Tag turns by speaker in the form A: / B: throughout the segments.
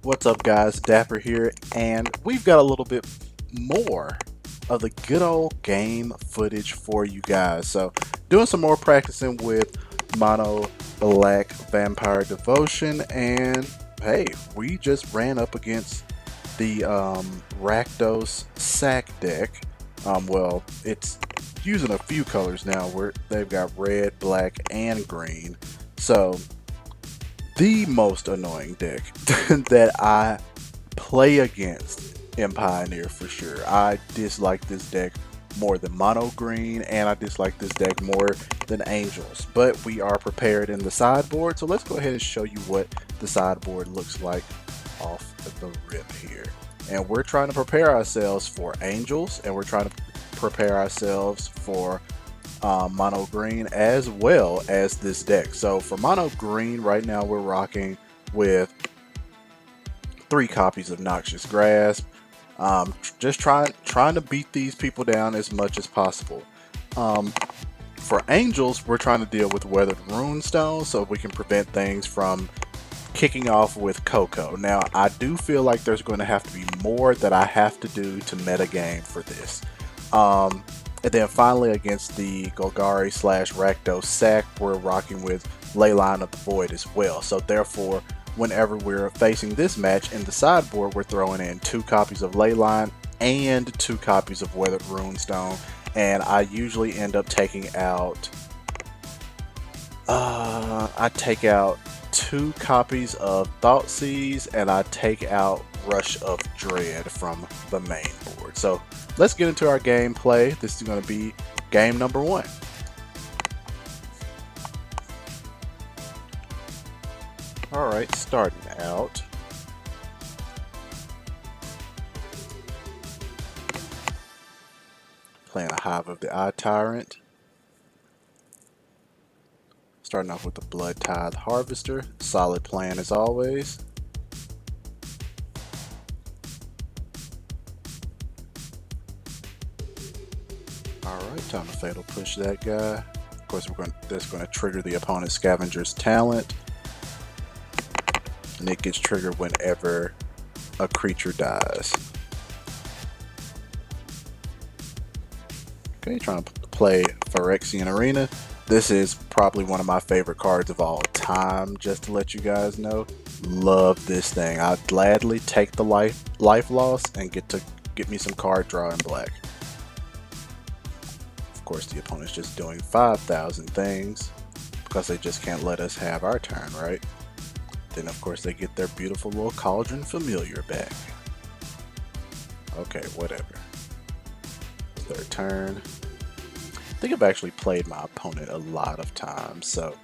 A: What's up, guys? Dapper here, and we've got a little bit more of the good old game footage for you guys. So, doing some more practicing with Mono Black Vampire Devotion, and hey, we just ran up against the Rakdos sack deck. Well, it's using a few colors now. Where they've got red, black, and green. So the most annoying deck that I play against in Pioneer for sure. I dislike this deck more than Mono Green, and I dislike this deck more than Angels. But we are prepared in the sideboard, so let's go ahead and show you what the sideboard looks like off the rip here. And we're trying to prepare ourselves for Angels, and we're trying to prepare ourselves for Mono Green as well as this deck. So for Mono Green, right now we're rocking with 3 copies of Noxious Grasp. Just trying to beat these people down as much as possible. For Angels, we're trying to deal with Weathered Runestone so we can prevent things from kicking off with Coco. Now, I do feel like there's going to have to be more that I have to do to metagame for this. And then finally, against the Golgari / Rakdos sack, we're rocking with Leyline of the Void as well. So therefore, whenever we're facing this match in the sideboard, we're throwing in 2 copies of Leyline and 2 copies of Weathered Runestone. And I usually end up taking out, I take out 2 copies of Thoughtseize, and I take out Rush of Dread from the main board. So let's get into our gameplay. This is going to be game number 1. Alright, starting out. Playing a Hive of the Eye Tyrant. Starting off with the Blood Tithe Harvester. Solid plan as always. Alright, time to Fatal Push that guy. Of course, that's going to trigger the opponent's Scavenger's Talent. And it gets triggered whenever a creature dies. Okay, trying to play Phyrexian Arena. This is probably one of my favorite cards of all time, just to let you guys know. Love this thing. I'd gladly take the life loss and get me some card draw in black. Of course, the opponent's just doing 5,000 things because they just can't let us have our turn, right? Then, of course, they get their beautiful little Cauldron Familiar back. Okay, whatever. Their turn. I think I've actually played my opponent a lot of times, so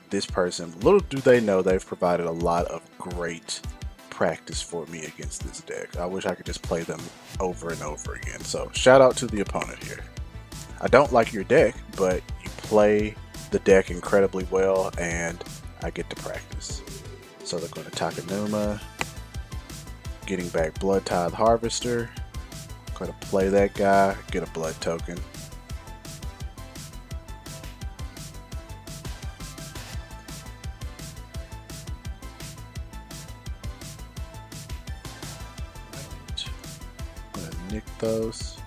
A: this person, little do they know, they've provided a lot of great practice for me against this deck. I wish I could just play them over and over again. So shout out to the opponent here. I don't like your deck, but you play the deck incredibly well, and I get to practice. So they're going to Takenuma, getting back Blood Tithe Harvester. Going to play that guy, get a blood token. Going to Nykthos,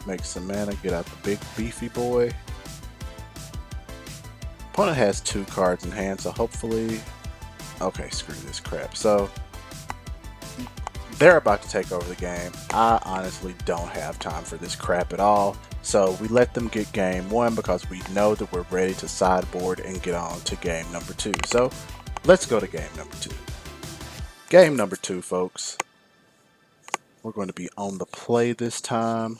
A: make some mana, get out the big beefy boy. Opponent has 2 cards in hand, so hopefully, okay, screw this crap. So they're about to take over the game. I honestly don't have time for this crap at all. So we let them get game 1 because we know that we're ready to sideboard and get on to game number 2. So let's go to game number 2. Game number 2, folks. We're going to be on the play this time.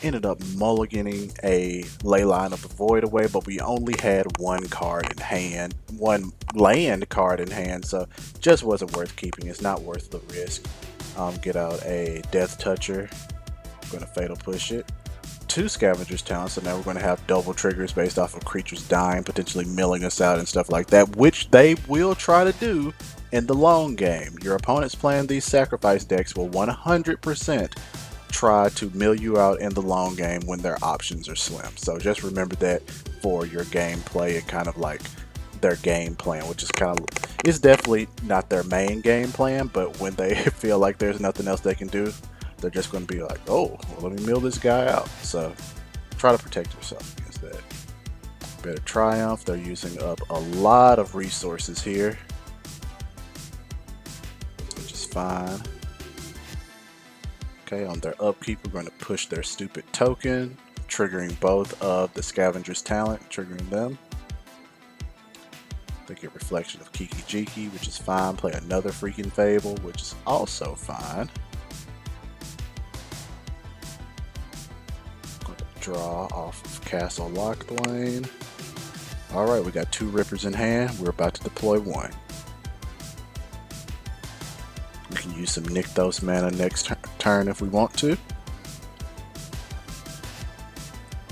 A: Ended up mulliganing a Leyline of the Void away, but we only had 1 card in hand, 1 land card in hand, so just wasn't worth keeping. It's not worth the risk. Get out a Death Toucher. Going to Fatal Push it. 2 Scavenger's Talent, so now we're going to have double triggers based off of creatures dying, potentially milling us out and stuff like that, which they will try to do in the long game. Your opponents playing these sacrifice decks will 100% try to mill you out in the long game when their options are slim. So just remember that for your gameplay and kind of like their game plan, which is it's definitely not their main game plan, but when they feel like there's nothing else they can do, they're just going to be like, oh, well, let me mill this guy out. So try to protect yourself against that. Better Triumph, they're using up a lot of resources here, which is fine. Okay, on their upkeep, we're going to push their stupid token, triggering both of the Scavenger's talent, triggering them. They get Reflection of Kiki Jiki, which is fine. Play another freaking Fable, which is also fine. Going to draw off of Castle Locthwain. Alright, we got 2 Rippers in hand. We're about to deploy 1. We can use some Nykthos mana next turn if we want to.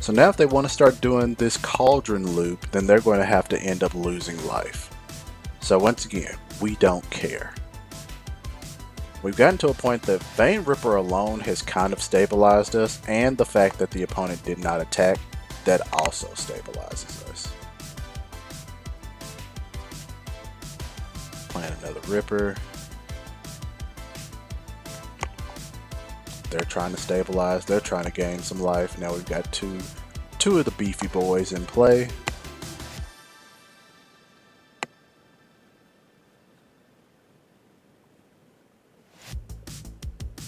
A: So now if they want to start doing this Cauldron loop, then they're going to have to end up losing life. So once again, we don't care. We've gotten to a point that Vein Ripper alone has kind of stabilized us, and the fact that the opponent did not attack, that also stabilizes us. Playing another Ripper. They're trying to stabilize, they're trying to gain some life. Now we've got two of the beefy boys in play.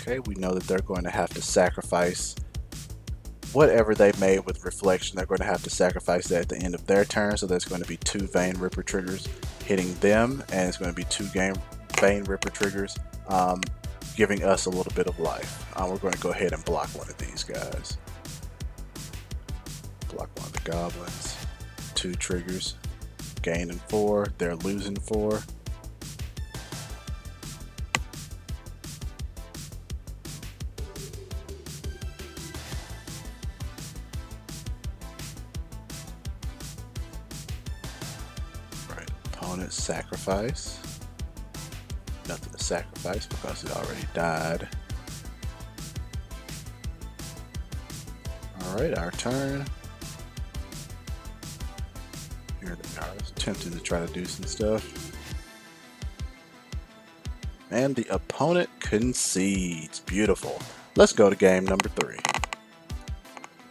A: Okay, we know that they're going to have to sacrifice whatever they made with Reflection. They're going to have to sacrifice that at the end of their turn, so there's going to be 2 Vein Ripper triggers hitting them, and it's going to be 2 Vein Ripper triggers giving us a little bit of life. We're going to go ahead and block one of these guys. Block one of the goblins. 2 triggers. Gaining 4. They're losing 4. Right. Opponent sacrifice. Nothing to sacrifice because it already died. Alright, our turn. Here they are. I was tempted to try to do some stuff. And the opponent concedes. Beautiful. Let's go to game number 3.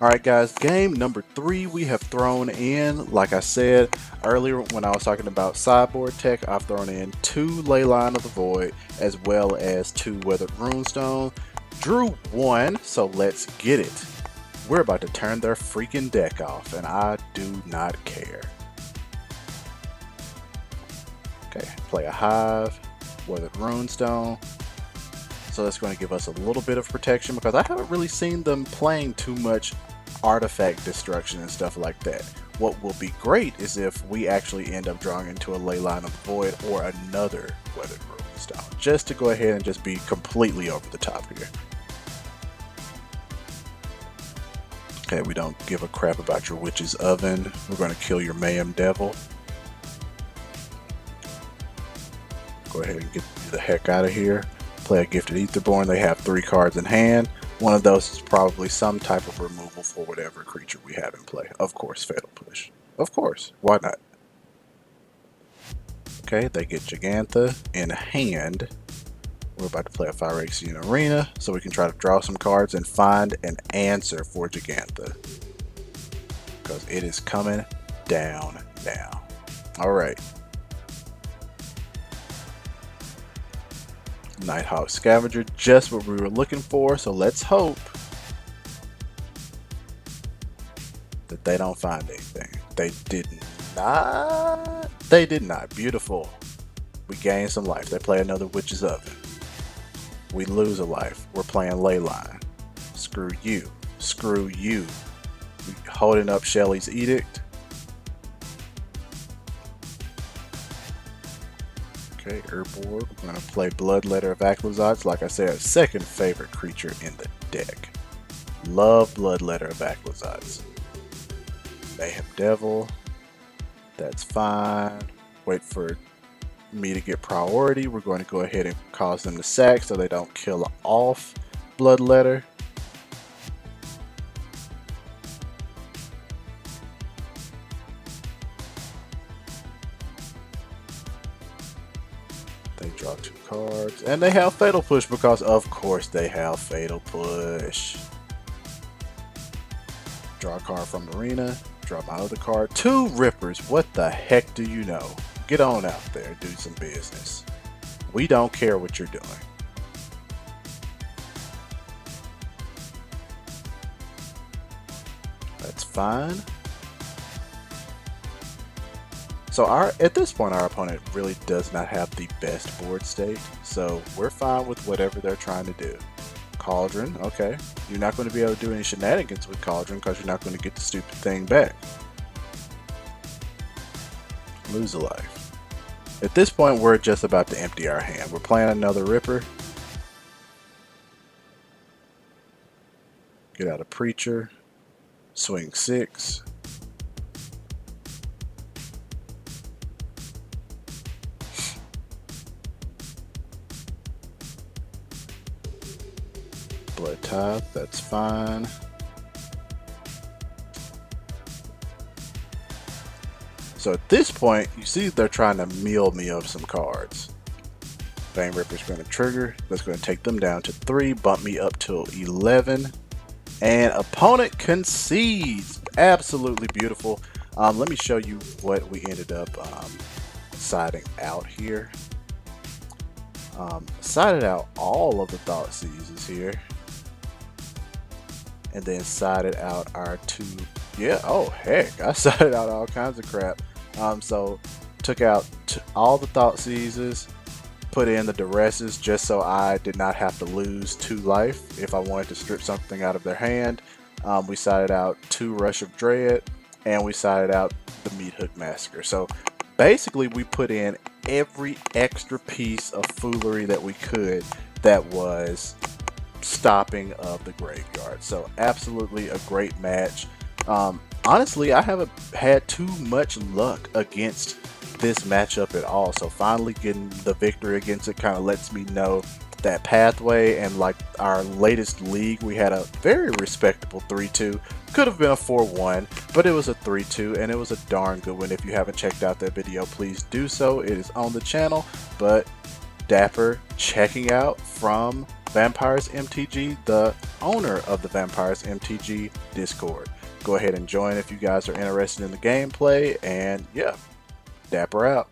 A: Alright guys, game number 3 we have thrown in, like I said earlier when I was talking about sideboard tech, I've thrown in 2 Leyline of the Void as well as 2 Weathered Runestone. Drew 1, so let's get it. We're about to turn their freaking deck off, and I do not care. Okay, play a Hive, Weathered Runestone. So that's going to give us a little bit of protection because I haven't really seen them playing too much artifact destruction and stuff like that. What will be great is if we actually end up drawing into a Leyline of the Void or another Weathered Runestone, just to go ahead and just be completely over the top here. Okay, we don't give a crap about your Witch's Oven. We're going to kill your Mayhem Devil. Go ahead and get the heck out of here. Play a Gifted Aetherborn. They have 3 cards in hand. One of those is probably some type of removal for whatever creature we have in play. Of course, Fatal Push. Of course, why not? Okay, they get Gigantha in hand. We're about to play a Phyrexian Arena, so we can try to draw some cards and find an answer for Gigantha. Because it is coming down now. Alright. Nighthawk Scavenger, just what we were looking for, so let's hope that they don't find anything. They did not. They did not. Beautiful. We gain some life. They play another Witch's Oven. We lose a life. We're playing Leyline. Screw you. Screw you. We holding up Shelly's Edict. Okay, Herbord. We're going to play Bloodletter of Aclazotz. Like I said, second favorite creature in the deck. Love Bloodletter of Aclazotz. Mayhem Devil. That's fine. Wait for me to get priority. We're going to go ahead and cause them to sack so they don't kill off Bloodletter. They draw 2 cards, and they have Fatal Push because, of course, they have Fatal Push. Draw a card from Arena, draw my other card. 2 Rippers, what the heck do you know? Get on out there, do some business. We don't care what you're doing. That's fine. So at this point, our opponent really does not have the best board state, so we're fine with whatever they're trying to do. Cauldron, okay. You're not going to be able to do any shenanigans with Cauldron because you're not going to get the stupid thing back. Lose a life. At this point, we're just about to empty our hand. We're playing another Ripper. Get out a Preacher. Swing 6. Blood Tithe, that's fine. So at this point, you see they're trying to meal me of some cards. Bane Ripper's going to trigger. That's going to take them down to 3, bump me up to 11. And opponent concedes. Absolutely beautiful. Let me show you what we ended up siding out here. Sided out all of the Thought Seizes here. And then sided out our 2. Yeah, oh heck, I sided out all kinds of crap. So took out all the Thought Seizes, put in the Duresses just so I did not have to lose 2 life if I wanted to strip something out of their hand. We sided out 2 Rush of Dread, and we sided out the Meat Hook Massacre. So basically we put in every extra piece of foolery that we could that was stopping of the graveyard. So absolutely a great match. Honestly, I haven't had too much luck against this matchup at all, so finally getting the victory against it kind of lets me know that pathway. And like our latest league, we had a very respectable 3-2. Could have been a 4-1, but it was a 3-2, and it was a darn good one. If you haven't checked out that video, please do so. It is on the channel. But Dapper checking out from Vampires MTG, the owner of the Vampires MTG Discord. Go ahead and join if you guys are interested in the gameplay, and yeah, Dapper out.